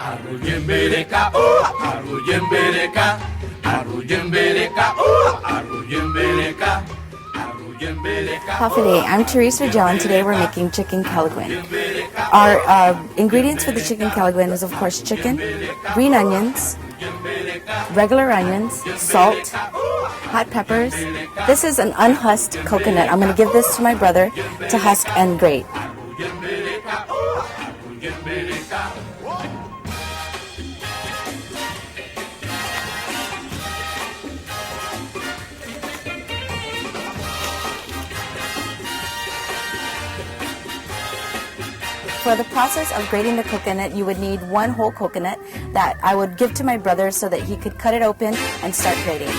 Arruyembeleca, oh, arruyembeleca, arruyembeleca, oh, arruyembeleca. How today? I'm Therese Vigil, and today we're making chicken calaguin. Our ingredients for the chicken calaguin is, of course, chicken, green onions, regular onions, salt, hot peppers. This is an unhusked coconut. I'm going to give this to my brother to husk and grate. For the process of grating the coconut, you would need one whole coconut that I would give to my brother so that he could cut it open and start grating.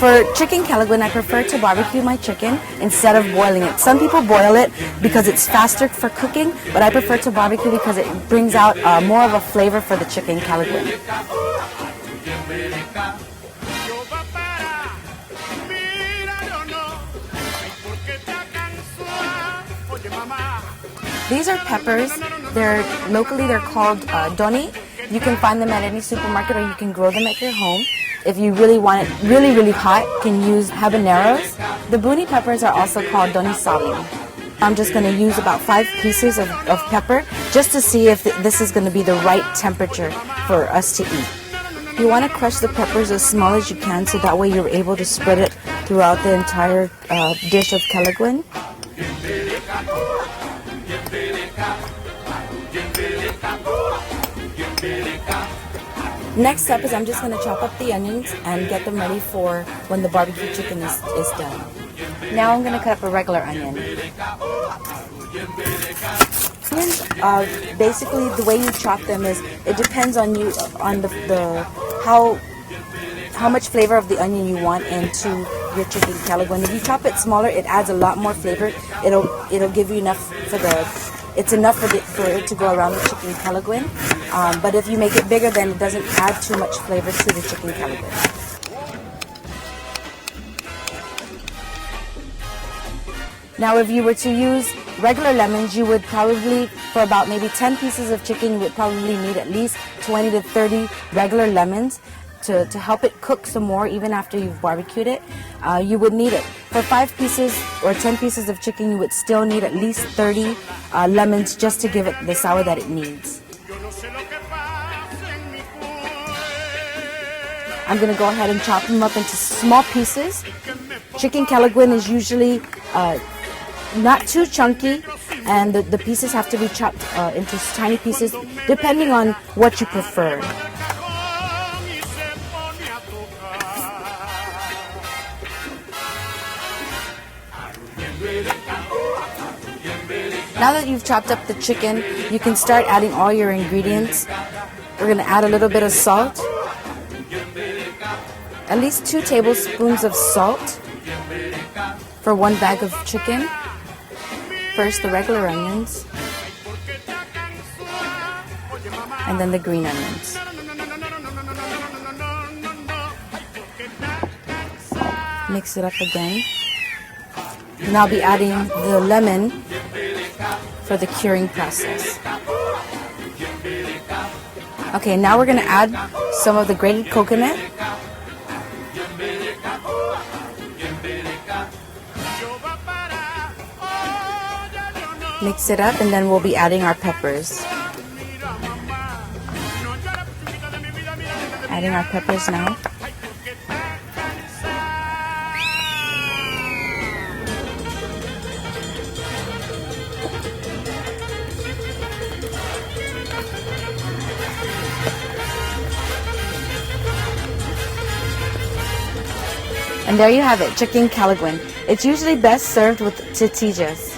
For chicken calaguin, I prefer to barbecue my chicken instead of boiling it. Some people boil it because it's faster for cooking, but I prefer to barbecue because it brings out more of a flavor for the chicken calaguin. These are peppers. Locally they're called doni. You can find them at any supermarket, or you can grow them at your home. If you really want it really hot, you can use habaneros. The buni peppers are also called doni saling. I'm just going to use about 5 pieces of pepper just to see if this is going to be the right temperature for us to eat. You want to crush the peppers as small as you can so that way you're able to spread it throughout the entire dish of calaguin. Next step is I'm just going to chop up the onions and get them ready for when the barbecue chicken is done. Now I'm going to cut up a regular onion. Onions, basically the way you chop them is it depends on you on how much flavor of the onion you want into your chicken calaguin. If you chop it smaller, it adds a lot more flavor. It'll give you enough it's enough for it to go around the chicken calaguin. But if you make it bigger, then it doesn't add too much flavor to the chicken calaguin. Now, if you were to use regular lemons, you would probably, for about maybe 10 pieces of chicken, you would probably need at least 20 to 30 regular lemons to help it cook some more even after you've barbecued it. You would need it. For 5 pieces or 10 pieces of chicken, you would still need at least 30 lemons just to give it the sour that it needs. I'm going to go ahead and chop them up into small pieces. Chicken calaguin is usually not too chunky, and the pieces have to be chopped into tiny pieces depending on what you prefer. Now that you've chopped up the chicken, you can start adding all your ingredients. We're going to add a little bit of salt. At least 2 tablespoons of salt for 1 bag of chicken. First the regular onions, and then the green onions. Mix it up again. And I'll be adding the lemon for the curing process. Okay, now we're going to add some of the grated coconut. Mix it up, and then we'll be adding our peppers. Adding our peppers now. And there you have it, chicken calaguin. It's usually best served with tortillas.